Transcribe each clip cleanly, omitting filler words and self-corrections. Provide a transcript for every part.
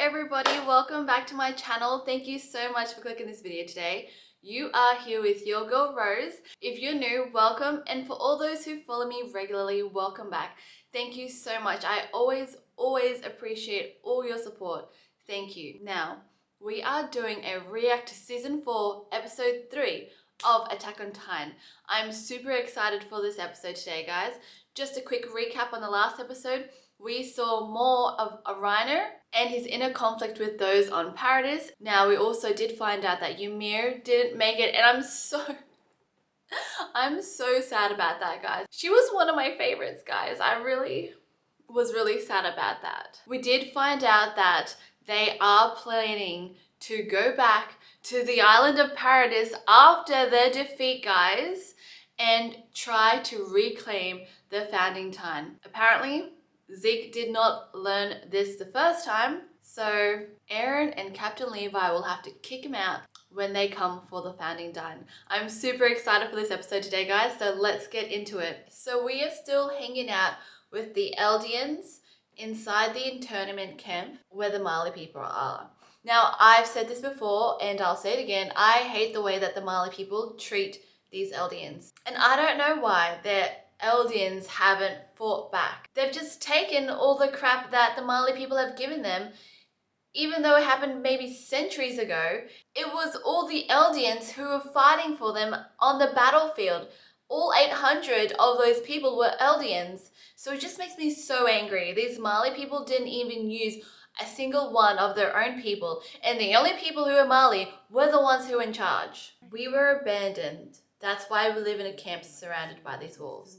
everybody, welcome back to my channel. Thank you so much for clicking this video today. You are here with your girl Rose. If you're new, welcome, and for all those who follow me regularly, welcome back. Thank you so much. I always appreciate all your support. Thank you. Now, we are doing a react to season 4 episode 3 of Attack on Titan. I'm super excited for this episode today, guys. Just a quick recap on the last episode. We saw more of a Reiner and his inner conflict with those on Paradise. Now, we also did find out that Ymir didn't make it, and I'm so sad about that, guys. She was one of my favorites, guys. I was really sad about that. We did find out that they are planning to go back to the island of Paradise after their defeat, guys, and try to reclaim the founding Titan. Apparently, Zeke did not learn this the first time, so Eren and Captain Levi will have to kick him out when they come for the founding Titan. I'm super excited for this episode today, guys, so let's get into it. So we are still hanging out with the Eldians inside the internment camp where the Mali people are. Now, I've said this before and I'll say it again, I hate the way that the Mali people treat these Eldians. And I don't know why their Eldians haven't fought back. They've just taken all the crap that the Mali people have given them, even though it happened maybe centuries ago. It was all the Eldians who were fighting for them on the battlefield. All 800 of those people were Eldians. So it just makes me so angry. These Mali people didn't even use a single one of their own people, and the only people who were Mali were the ones who were in charge. We were abandoned. That's why we live in a camp surrounded by these walls.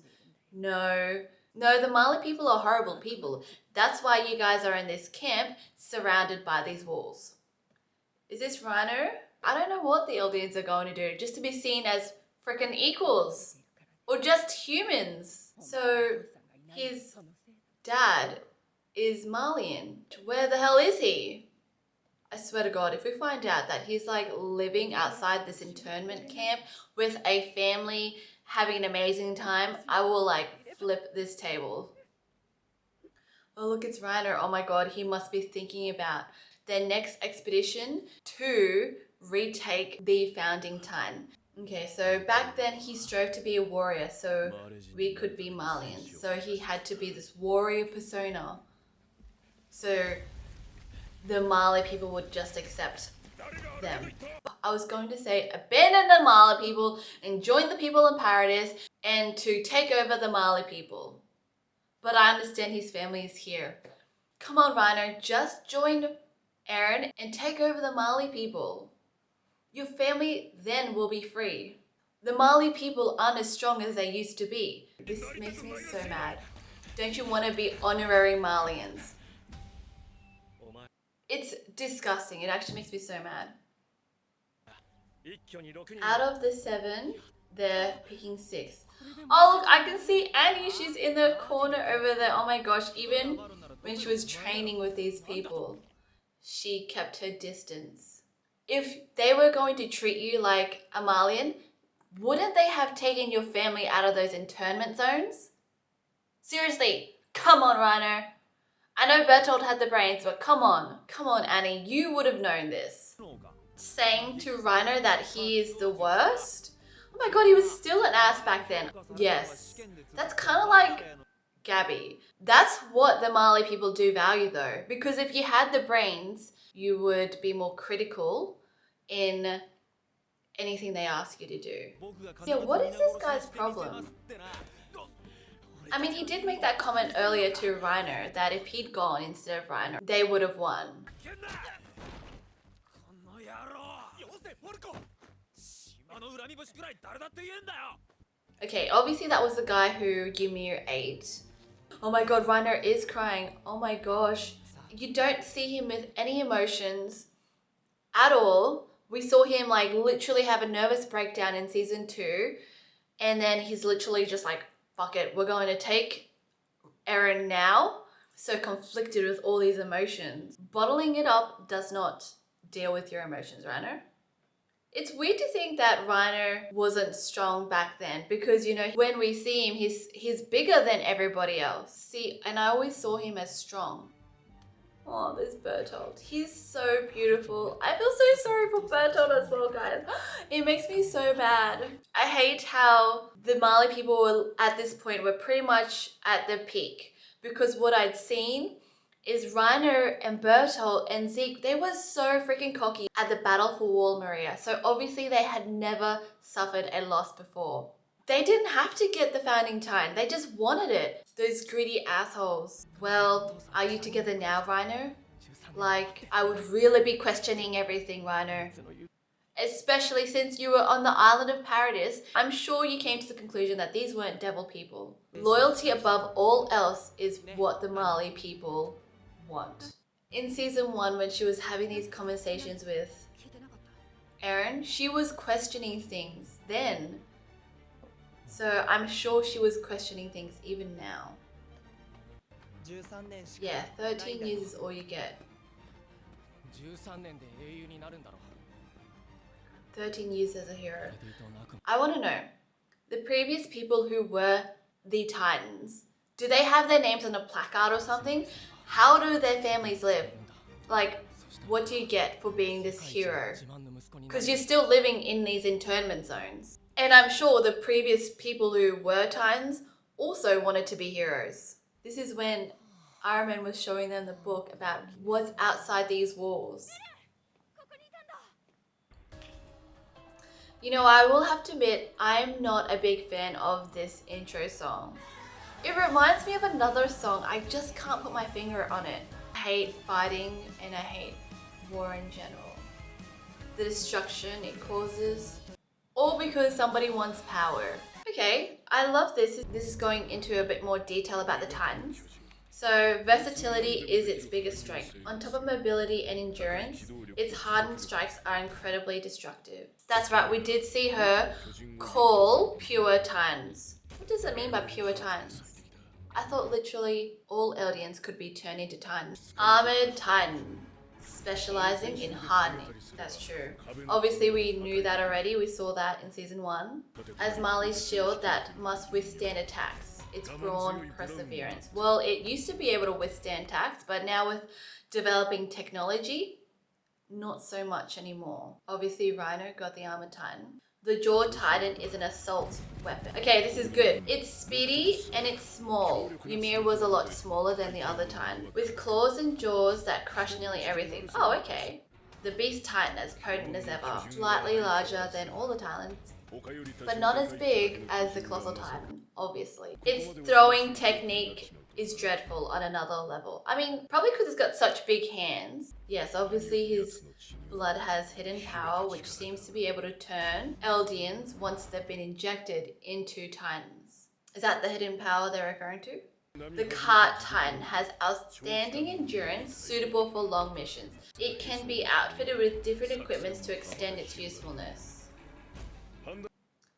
No, the Mali people are horrible people. That's why you guys are in this camp surrounded by these walls. Is this Reiner? I don't know what the Eldians are going to do, just to be seen as freaking equals or just humans. So his dad is Malian. Where the hell is he? I swear to God, if we find out that he's like living outside this internment camp with a family having an amazing time, I will like flip this table. Oh look, it's Reiner. Oh my God, he must be thinking about their next expedition to retake the founding Titan. Okay, so back then he strove to be a warrior, so we could be Malians. So he had to be this warrior persona. So the Mali people would just accept them. I was going to say abandon the Mali people and join the people in Paradise and to take over the Mali people. But I understand his family is here. Come on, Reiner, just join Eren and take over the Mali people. Your family then will be free. The Mali people aren't as strong as they used to be. This makes me so mad. Don't you want to be honorary Malians? It's disgusting. It actually makes me so mad. Out of the 7, they're picking 6. Oh look, I can see Annie. She's in the corner over there. Oh my gosh, even when she was training with these people, she kept her distance. If they were going to treat you like a Malian, wouldn't they have taken your family out of those internment zones? Seriously, come on, Reiner. I know Bertolt had the brains, but come on, Annie, you would have known this. Saying to Reiner that he is the worst? Oh my God, he was still an ass back then. Yes, that's kind of like Gabby. That's what the Mali people do value though, because if you had the brains, you would be more critical in anything they ask you to do. Yeah, what is this guy's problem? I mean, he did make that comment earlier to Reiner that if he'd gone instead of Reiner, they would have won. Okay, obviously that was the guy who Ymir ate. Oh my God, Reiner is crying. Oh my gosh. You don't see him with any emotions at all. We saw him like literally have a nervous breakdown in season 2. And then he's literally just like, fuck it, we're going to take Eren now. So conflicted with all these emotions. Bottling it up does not deal with your emotions, Reiner. It's weird to think that Reiner wasn't strong back then because, you know, when we see him, he's bigger than everybody else. See, and I always saw him as strong. Oh, there's Bertolt. He's so beautiful. I feel so sorry for Bertolt as well, guys. It makes me so bad. I hate how the Mali people were, at this point, were pretty much at their peak. Because what I'd seen is Reiner and Bertolt and Zeke, they were so freaking cocky at the battle for Wall Maria. So obviously they had never suffered a loss before. They didn't have to get the founding time. They just wanted it. Those greedy assholes. Well, are you together now, Reiner? Like, I would really be questioning everything, Reiner. Especially since you were on the island of Paradis. I'm sure you came to the conclusion that these weren't devil people. Loyalty above all else is what the Mali people want. In season 1, when she was having these conversations with Eren, she was questioning things then. So I'm sure she was questioning things even now. Yeah, 13 years is all you get. 13 years as a hero. I want to know, the previous people who were the Titans, do they have their names on a placard or something? How do their families live? Like, what do you get for being this hero? Because you're still living in these internment zones. And I'm sure the previous people who were Titans also wanted to be heroes. This is when Iron Man was showing them the book about what's outside these walls. You know, I will have to admit, I'm not a big fan of this intro song. It reminds me of another song, I just can't put my finger on it. I hate fighting and I hate war in general. The destruction it causes. All because somebody wants power. Okay, I love this. This is going into a bit more detail about the Titans. So versatility is its biggest strength. On top of mobility and endurance, its hardened strikes are incredibly destructive. That's right, we did see her call pure Titans. What does it mean by pure Titans? I thought literally all Eldians could be turned into Titans. Armored Titan. Specializing in hardening. That's true. Obviously we knew that already. We saw that in season 1. As Marley's shield that must withstand attacks. It's brawn, perseverance. Well, it used to be able to withstand attacks, but now with developing technology, not so much anymore. Obviously Reiner got the armored Titan. The Jaw Titan is an assault weapon. Okay, this is good. It's speedy and it's small. Ymir was a lot smaller than the other Titan, with claws and jaws that crush nearly everything. Oh, okay. The Beast Titan, as potent as ever. Slightly larger than all the Titans, but not as big as the Colossal Titan, obviously. Its throwing technique is dreadful on another level. I mean, probably because it's got such big hands. Yes, obviously his blood has hidden power, which seems to be able to turn Eldians once they've been injected into Titans. Is that the hidden power they're referring to? The Cart Titan has outstanding endurance suitable for long missions. It can be outfitted with different equipments to extend its usefulness.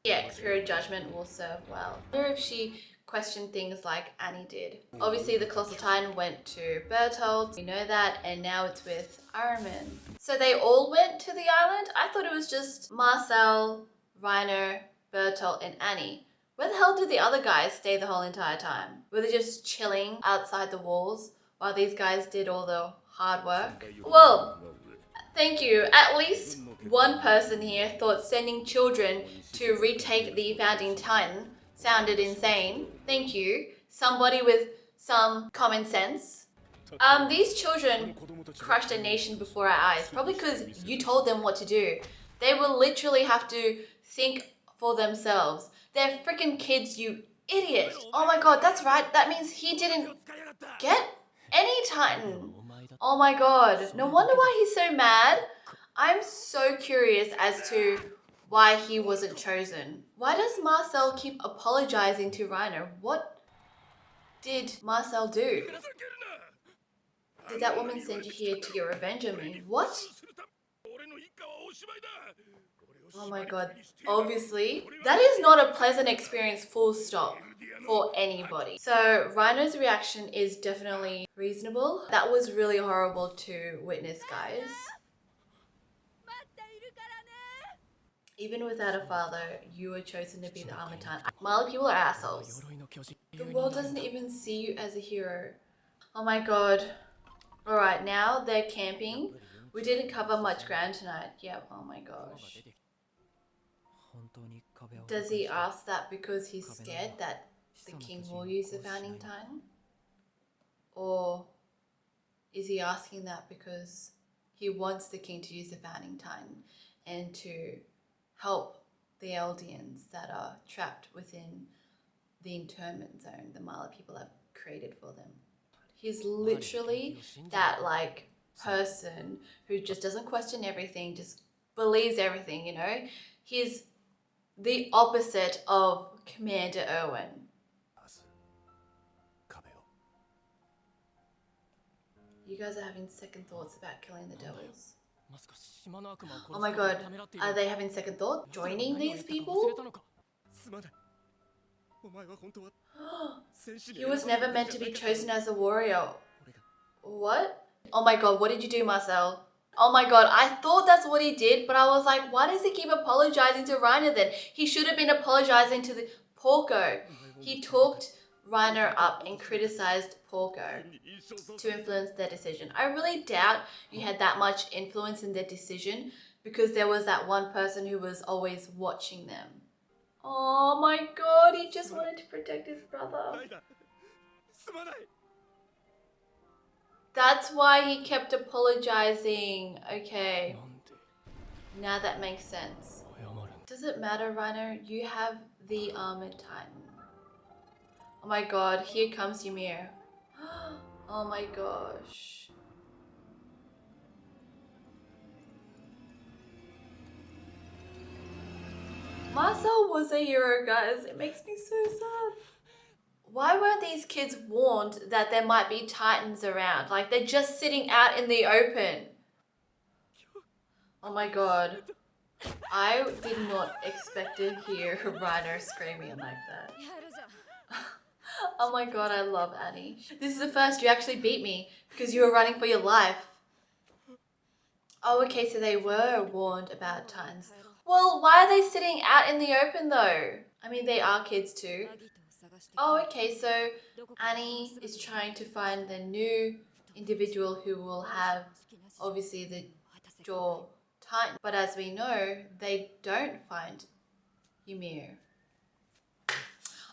Yeah, Spirit Judgment will serve well. I wonder if she questioned things like Annie did. Obviously the Colossal Titan went to Bertolt, we know that, and now it's with Iron Man. So they all went to the island? I thought it was just Marcel, Reiner, Bertolt, and Annie. Where the hell did the other guys stay the whole entire time? Were they just chilling outside the walls while these guys did all the hard work? Well, thank you. At least one person here thought sending children to retake the founding Titan sounded insane. Thank you. Somebody with some common sense. These children crushed a nation before our eyes, probably because you told them what to do. They will literally have to think for themselves. They're freaking kids, you idiot. Oh my god, that's right. That means he didn't get any Titan. Oh my god. No wonder why he's so mad. I'm so curious as to why he wasn't chosen. Why does Marcel keep apologizing to Reiner? What did Marcel do? Did that woman send you here to get revenge on me? What? Oh my god. Obviously, that is not a pleasant experience, full stop, for anybody. So Reiner's reaction is definitely reasonable. That was really horrible to witness, guys. Even without a father, you were chosen to be the armored Titan. Mali people are assholes. The world doesn't even see you as a hero. Oh my god. Alright, now they're camping. We didn't cover much ground tonight. Yep, oh my gosh. Does he ask that because he's scared that the king will use the founding time? Or is he asking that because he wants the king to use the founding time and to help the Eldians that are trapped within the internment zone the Mala people have created for them? He's literally that like person who just doesn't question everything, just believes everything, you know? He's the opposite of Commander Owen. You guys are having second thoughts about killing the devils. Oh my god, are they having second thoughts? Joining these people? He was never meant to be chosen as a warrior. What? Oh my god, what did you do, Marcel? Oh my god, I thought that's what he did, but I was like, why does he keep apologizing to Reiner then? He should have been apologizing to the Porco. He talked Reiner up and criticized Porco to influence their decision. I really doubt you had that much influence in their decision because there was that one person who was always watching them. Oh my god, he just wanted to protect his brother. That's why he kept apologizing. Okay. Now that makes sense. Does it matter, Reiner? You have the armored titan. Oh my god, here comes Ymir. Oh my gosh. Marcel was a hero, guys. It makes me so sad. Why weren't these kids warned that there might be titans around? Like, they're just sitting out in the open. Oh my god. I did not expect to hear Reiner screaming like that. Oh my god, I love Annie. This is the first you actually beat me because you were running for your life. Oh, okay, so they were warned about titans. Well, why are they sitting out in the open though? I mean, they are kids too. Oh, okay, so Annie is trying to find the new individual who will have, obviously, the jaw titan. But as we know, they don't find Ymir.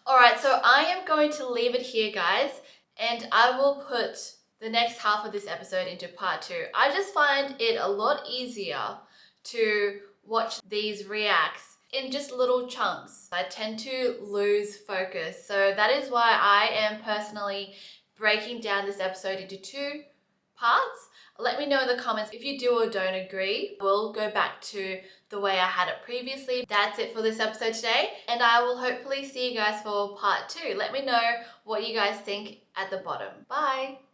Alright, so I am going to leave it here, guys, and I will put the next half of this episode into part 2. I just find it a lot easier to watch these reacts in just little chunks. I tend to lose focus, so that is why I am personally breaking down this episode into 2 parts. Let me know in the comments if you do or don't agree. We'll go back to the way I had it previously. That's it for this episode today, and I will hopefully see you guys for part 2. Let me know what you guys think at the bottom. Bye!